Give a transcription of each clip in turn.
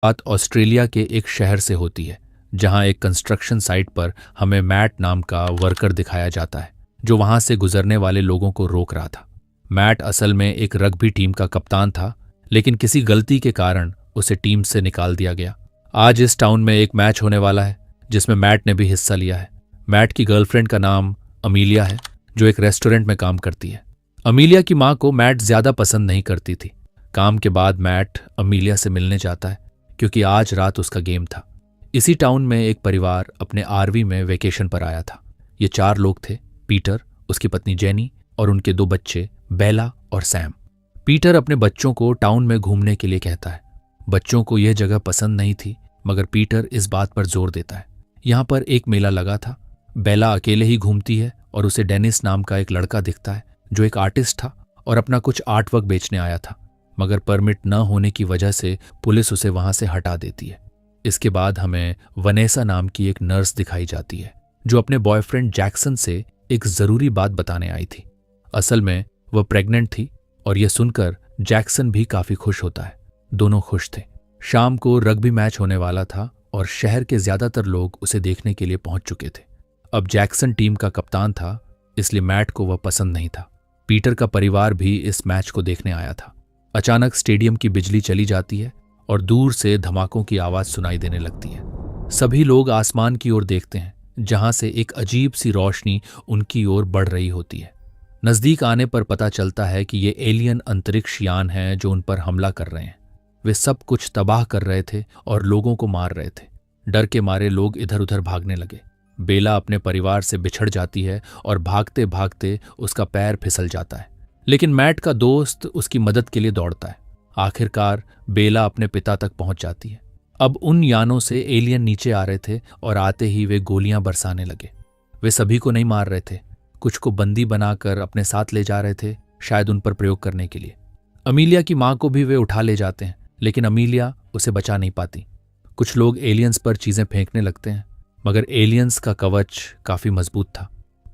बात ऑस्ट्रेलिया के एक शहर से होती है जहां एक कंस्ट्रक्शन साइट पर हमें मैट नाम का वर्कर दिखाया जाता है जो वहां से गुजरने वाले लोगों को रोक रहा था। मैट असल में एक रग्बी टीम का कप्तान था, लेकिन किसी गलती के कारण उसे टीम से निकाल दिया गया। आज इस टाउन में एक मैच होने वाला है जिसमें मैट ने भी हिस्सा लिया है। मैट की गर्लफ्रेंड का नाम अमीलिया है जो एक रेस्टोरेंट में काम करती है। अमीलिया की मां को मैट ज्यादा पसंद नहीं करती थी। काम के बाद मैट अमीलिया से मिलने जाता है क्योंकि आज रात उसका गेम था। इसी टाउन में एक परिवार अपने आरवी में वेकेशन पर आया था। ये 4 लोग थे, पीटर, उसकी पत्नी जेनी और उनके 2 बच्चे बेला और सैम। पीटर अपने बच्चों को टाउन में घूमने के लिए कहता है। बच्चों को यह जगह पसंद नहीं थी, मगर पीटर इस बात पर जोर देता है। यहाँ पर एक मेला लगा था। बेला अकेले ही घूमती है और उसे डेनिस नाम का एक लड़का दिखता है जो एक आर्टिस्ट था और अपना कुछ आर्ट वर्क बेचने आया था, मगर परमिट न होने की वजह से पुलिस उसे वहां से हटा देती है। इसके बाद हमें वनेसा नाम की एक नर्स दिखाई जाती है जो अपने बॉयफ्रेंड जैक्सन से एक जरूरी बात बताने आई थी। असल में वह प्रेग्नेंट थी और यह सुनकर जैक्सन भी काफी खुश होता है। दोनों खुश थे। शाम को रग्बी मैच होने वाला था और शहर के ज्यादातर लोग उसे देखने के लिए पहुंच चुके थे। अब जैक्सन टीम का कप्तान था, इसलिए मैट को वह पसंद नहीं था। पीटर का परिवार भी इस मैच को देखने आया था। अचानक स्टेडियम की बिजली चली जाती है और दूर से धमाकों की आवाज सुनाई देने लगती है। सभी लोग आसमान की ओर देखते हैं जहां से एक अजीब सी रोशनी उनकी ओर बढ़ रही होती है। नजदीक आने पर पता चलता है कि ये एलियन अंतरिक्ष यान हैं जो उन पर हमला कर रहे हैं। वे सब कुछ तबाह कर रहे थे और लोगों को मार रहे थे। डर के मारे लोग इधर उधर भागने लगे। बेला अपने परिवार से बिछड़ जाती है और भागते भागते उसका पैर फिसल जाता है, लेकिन मैट का दोस्त उसकी मदद के लिए दौड़ता है। आखिरकार बेला अपने पिता तक पहुंच जाती है। अब उन यानों से एलियन नीचे आ रहे थे और आते ही वे गोलियां बरसाने लगे। वे सभी को नहीं मार रहे थे, कुछ को बंदी बनाकर अपने साथ ले जा रहे थे, शायद उन पर प्रयोग करने के लिए। अमीलिया की मां को भी वे उठा ले जाते हैं, लेकिन अमीलिया उसे बचा नहीं पाती। कुछ लोग एलियंस पर चीजें फेंकने लगते हैं, मगर एलियंस का कवच काफी मजबूत था।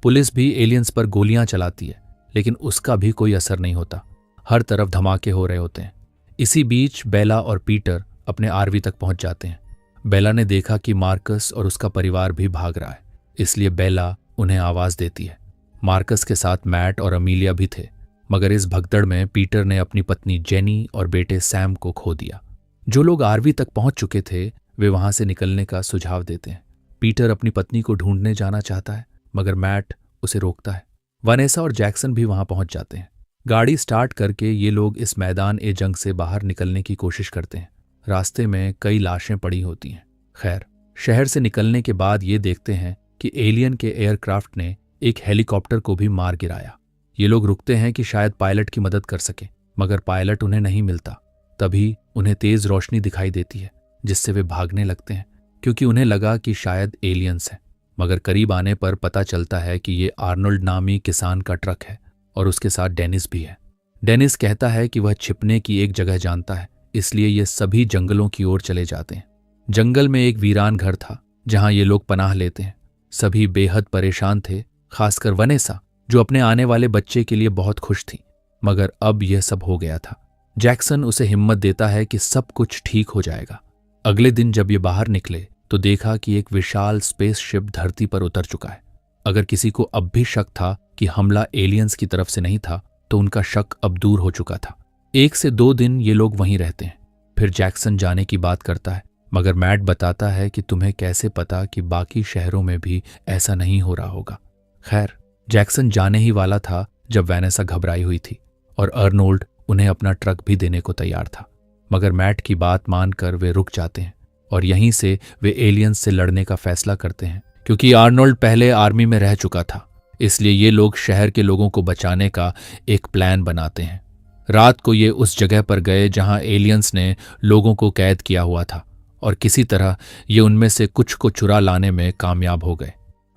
पुलिस भी एलियंस पर गोलियां चलाती है, लेकिन उसका भी कोई असर नहीं होता। हर तरफ धमाके हो रहे होते हैं। इसी बीच बेला और पीटर अपने आरवी तक पहुंच जाते हैं। बेला ने देखा कि मार्कस और उसका परिवार भी भाग रहा है, इसलिए बेला उन्हें आवाज देती है। मार्कस के साथ मैट और अमीलिया भी थे, मगर इस भगदड़ में पीटर ने अपनी पत्नी जेनी और बेटे सैम को खो दिया। जो लोग आरवी तक पहुंच चुके थे वे वहां से निकलने का सुझाव देते हैं। पीटर अपनी पत्नी को ढूंढने जाना चाहता है, मगर मैट उसे रोकता है। वनेसा और जैक्सन भी वहां पहुंच जाते हैं। गाड़ी स्टार्ट करके ये लोग इस मैदान ए जंग से बाहर निकलने की कोशिश करते हैं। रास्ते में कई लाशें पड़ी होती हैं। खैर, शहर से निकलने के बाद ये देखते हैं कि एलियन के एयरक्राफ्ट ने एक हेलीकॉप्टर को भी मार गिराया। ये लोग रुकते हैं कि शायद पायलट की मदद कर सके, मगर पायलट उन्हें नहीं मिलता। तभी उन्हें तेज रोशनी दिखाई देती है जिससे वे भागने लगते हैं, क्योंकि उन्हें लगा कि शायद एलियंस है। मगर करीब आने पर पता चलता है कि ये आर्नोल्ड नामी किसान का ट्रक है और उसके साथ डेनिस भी है। डेनिस कहता है कि वह छिपने की एक जगह जानता है, इसलिए ये सभी जंगलों की ओर चले जाते हैं। जंगल में एक वीरान घर था जहां ये लोग पनाह लेते हैं। सभी बेहद परेशान थे, खासकर वनेसा जो अपने आने वाले बच्चे के लिए बहुत खुश थी, मगर अब यह सब हो गया था। जैक्सन उसे हिम्मत देता है कि सब कुछ ठीक हो जाएगा। अगले दिन जब ये बाहर निकले तो देखा कि एक विशाल स्पेसशिप धरती पर उतर चुका है। अगर किसी को अब भी शक था कि हमला एलियंस की तरफ से नहीं था, तो उनका शक अब दूर हो चुका था। 1 से 2 दिन ये लोग वहीं रहते हैं। फिर जैक्सन जाने की बात करता है, मगर मैट बताता है कि तुम्हें कैसे पता कि बाकी शहरों में भी ऐसा नहीं हो रहा होगा। खैर, जैक्सन जाने ही वाला था जब वैनेसा घबराई हुई थी और अर्नोल्ड उन्हें अपना ट्रक भी देने को तैयार था, मगर मैट की बात मानकर वे रुक जाते हैं और यहीं से वे एलियंस से लड़ने का फैसला करते हैं। क्योंकि आर्नोल्ड पहले आर्मी में रह चुका था, इसलिए ये लोग शहर के लोगों को बचाने का एक प्लान बनाते हैं। रात को ये उस जगह पर गए जहां एलियंस ने लोगों को कैद किया हुआ था और किसी तरह ये उनमें से कुछ को चुरा लाने में कामयाब हो गए।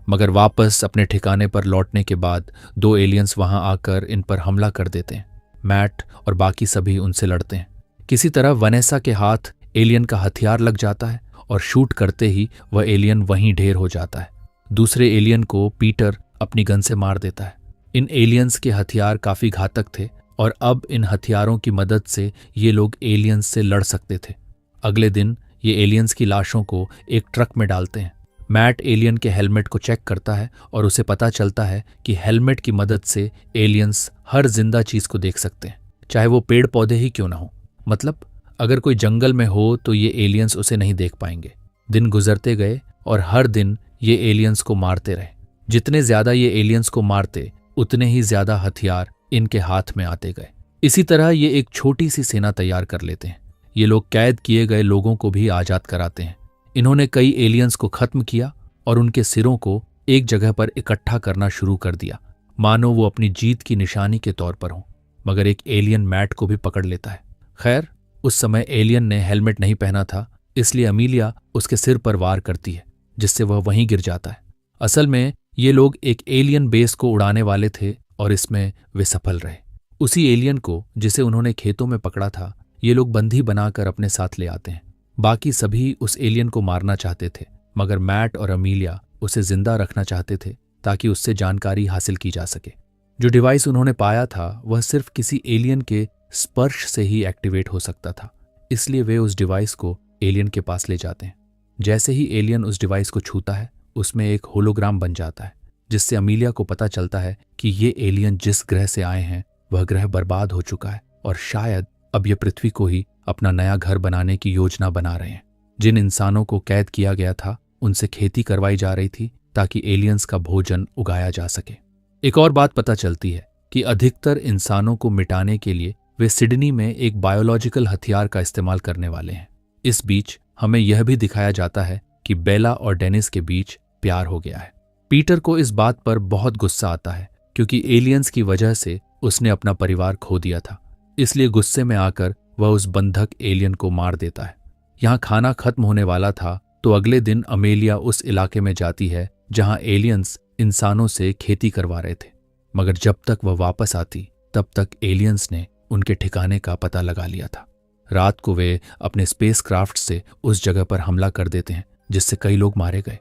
मगर वापस अपने ठिकाने पर लौटने के बाद 2 एलियंस वहां आकर इन पर हमला कर देते हैं। मैट और बाकी सभी उनसे लड़ते हैं। किसी तरह वनेसा के हाथ एलियन का हथियार लग जाता है और शूट करते ही वह एलियन वहीं ढेर हो जाता है। दूसरे एलियन को पीटर अपनी गन से मार देता है। इन एलियंस के हथियार काफी घातक थे और अब इन हथियारों की मदद से ये लोग एलियंस से लड़ सकते थे। अगले दिन ये एलियंस की लाशों को एक ट्रक में डालते हैं। मैट एलियन के हेलमेट को चेक करता है और उसे पता चलता है कि हेलमेट की मदद से एलियंस हर जिंदा चीज को देख सकते हैं, चाहे वो पेड़ पौधे ही क्यों ना हो। मतलब अगर कोई जंगल में हो तो ये एलियंस उसे नहीं देख पाएंगे। दिन गुजरते गए और हर दिन ये एलियंस को मारते रहे। जितने ज्यादा ये एलियंस को मारते उतने ही ज्यादा हथियार इनके हाथ में आते गए। इसी तरह ये एक छोटी सी सेना तैयार कर लेते हैं। ये लोग कैद किए गए लोगों को भी आजाद कराते हैं। इन्होंने कई एलियंस को खत्म किया और उनके सिरों को एक जगह पर इकट्ठा करना शुरू कर दिया, मानो वो अपनी जीत की निशानी के तौर पर हो। मगर एक एलियन मैट को भी पकड़ लेता है। खैर, उस समय एलियन ने हेलमेट नहीं पहना था, इसलिए अमीलिया उसके सिर पर वार करती है, जिससे वह वहीं गिर जाता है। असल में ये लोग एक एलियन बेस को उड़ाने वाले थे और इसमें वे सफल रहे। उसी एलियन को जिसे उन्होंने खेतों में पकड़ा था, ये लोग बंदी बनाकर अपने साथ ले आते हैं। बाकी सभी उस एलियन को मारना चाहते थे, मगर मैट और अमीलिया उसे जिंदा रखना चाहते थे ताकि उससे जानकारी हासिल की जा सके। जो डिवाइस उन्होंने पाया था वह सिर्फ किसी एलियन के स्पर्श से ही एक्टिवेट हो सकता था, इसलिए वे उस डिवाइस को एलियन के पास ले जाते हैं। जैसे ही एलियन उस डिवाइस को छूता है, उसमें एक होलोग्राम बन जाता है, जिससे अमीलिया को पता चलता है कि ये एलियन जिस ग्रह से आए हैं वह ग्रह बर्बाद हो चुका है और शायद अब ये पृथ्वी को ही अपना नया घर बनाने की योजना बना रहे हैं। जिन इंसानों को कैद किया गया था उनसे खेती करवाई जा रही थी ताकि एलियंस का भोजन उगाया जा सके। एक और बात पता चलती है कि अधिकतर इंसानों को मिटाने के लिए वे सिडनी में एक बायोलॉजिकल हथियार का इस्तेमाल करने वाले हैं। इस बीच हमें यह भी दिखाया जाता है कि बेला और डेनिस के बीच प्यार हो गया है। पीटर को इस बात पर बहुत गुस्सा आता है क्योंकि एलियंस की वजह से उसने अपना परिवार खो दिया था, इसलिए गुस्से में आकर वह उस बंधक एलियन को मार देता है। यहाँ खाना खत्म होने वाला था तो अगले दिन अमेलिया उस इलाके में जाती है जहाँ एलियंस इंसानों से खेती करवा रहे थे, मगर जब तक वह वापस आती तब तक एलियंस ने उनके ठिकाने का पता लगा लिया था। रात को वे अपने स्पेसक्राफ्ट से उस जगह पर हमला कर देते हैं, जिससे कई लोग मारे गए।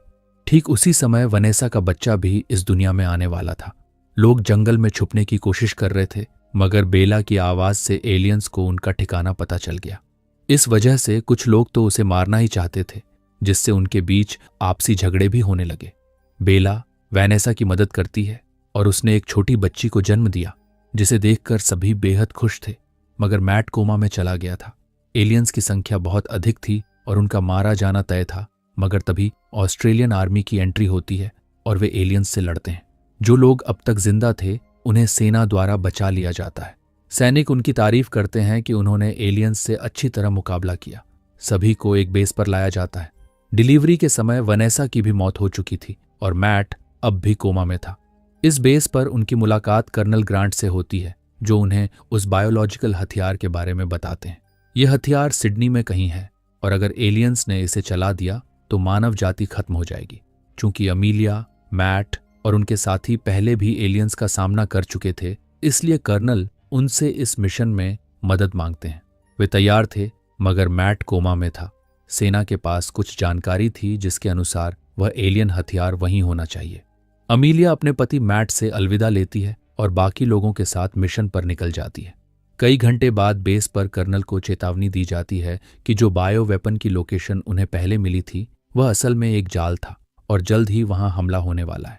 ठीक उसी समय वनेसा का बच्चा भी इस दुनिया में आने वाला था। लोग जंगल में छुपने की कोशिश कर रहे थे, मगर बेला की आवाज से एलियंस को उनका ठिकाना पता चल गया। इस वजह से कुछ लोग तो उसे मारना ही चाहते थे, जिससे उनके बीच आपसी झगड़े भी होने लगे। बेला वैनेसा की मदद करती है और उसने एक छोटी बच्ची को जन्म दिया, जिसे देखकर सभी बेहद खुश थे। मगर मैट कोमा में चला गया था। एलियंस की संख्या बहुत अधिक थी और उनका मारा जाना तय था, मगर तभी ऑस्ट्रेलियन आर्मी की एंट्री होती है और वे एलियंस से लड़ते हैं। जो लोग अब तक जिंदा थे उन्हें सेना द्वारा बचा लिया जाता है। सैनिक उनकी तारीफ करते हैं कि उन्होंने एलियंस से अच्छी तरह मुकाबला किया। सभी को एक बेस पर लाया जाता है। डिलीवरी के समय वनेसा की भी मौत हो चुकी थी और मैट अब भी कोमा में था। इस बेस पर उनकी मुलाकात कर्नल ग्रांट से होती है, जो उन्हें उस बायोलॉजिकल हथियार के बारे में बताते हैं। यह हथियार सिडनी में कहीं है और अगर एलियंस ने इसे चला दिया तो मानव जाति खत्म हो जाएगी। चूंकि अमीलिया, मैट और उनके साथी पहले भी एलियंस का सामना कर चुके थे, इसलिए कर्नल उनसे इस मिशन में मदद मांगते हैं। वे तैयार थे, मगर मैट कोमा में था। सेना के पास कुछ जानकारी थी जिसके अनुसार वह एलियन हथियार वहीं होना चाहिए। अमीलिया अपने पति मैट से अलविदा लेती है और बाकी लोगों के साथ मिशन पर निकल जाती है। कई घंटे बाद बेस पर कर्नल को चेतावनी दी जाती है कि जो बायो वेपन की लोकेशन उन्हें पहले मिली थी वह असल में एक जाल था और जल्द ही वहां हमला होने वाला है।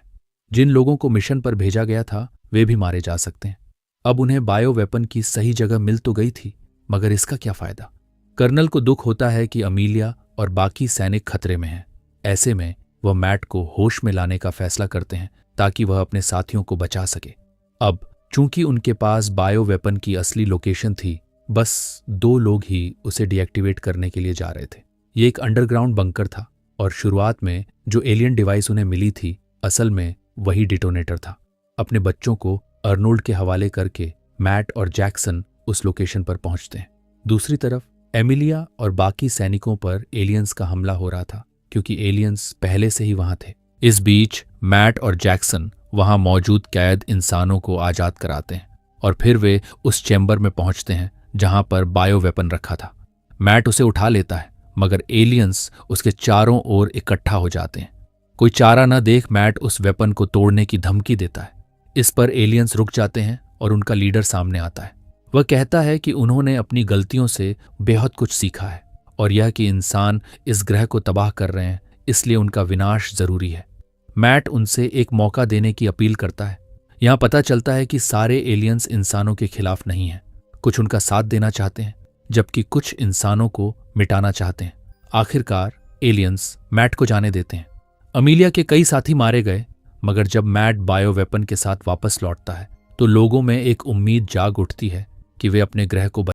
जिन लोगों को मिशन पर भेजा गया था वे भी मारे जा सकते हैं। अब उन्हें बायो वेपन की सही जगह मिल तो गई थी, मगर इसका क्या फायदा। कर्नल को दुख होता है कि अमीलिया और बाकी सैनिक खतरे में हैं। ऐसे में वह मैट को होश में लाने का फैसला करते हैं ताकि वह अपने साथियों को बचा सके। अब चूंकि उनके पास बायो वेपन की असली लोकेशन थी, बस 2 लोग ही उसे डीएक्टिवेट करने के लिए जा रहे थे। ये एक अंडरग्राउंड बंकर था और शुरुआत में जो एलियन डिवाइस उन्हें मिली थी असल में वही डिटोनेटर था। अपने बच्चों को अर्नोल्ड के हवाले करके मैट और जैक्सन उस लोकेशन पर पहुंचते हैं। दूसरी तरफ एमिलिया और बाकी सैनिकों पर एलियंस का हमला हो रहा था क्योंकि एलियंस पहले से ही वहां थे। इस बीच मैट और जैक्सन वहां मौजूद कैद इंसानों को आजाद कराते हैं और फिर वे उस चैम्बर में पहुंचते हैं जहां पर बायो वेपन रखा था। मैट उसे उठा लेता है, मगर एलियंस उसके चारों ओर इकट्ठा हो जाते हैं। कोई चारा न देख मैट उस वेपन को तोड़ने की धमकी देता है। इस पर एलियंस रुक जाते हैं और उनका लीडर सामने आता है। वह कहता है कि उन्होंने अपनी गलतियों से बेहद कुछ सीखा है और यह कि इंसान इस ग्रह को तबाह कर रहे हैं, इसलिए उनका विनाश जरूरी है। मैट उनसे एक मौका देने की अपील करता है। यहाँ पता चलता है कि सारे एलियंस इंसानों के खिलाफ नहीं हैं। कुछ उनका साथ देना चाहते हैं, जबकि कुछ इंसानों को मिटाना चाहते हैं। आखिरकार एलियंस मैट को जाने देते हैं। अमीलिया के कई साथी मारे गए, मगर जब मैट बायो वेपन के साथ वापस लौटता है तो लोगों में एक उम्मीद जाग उठती है कि वे अपने ग्रह को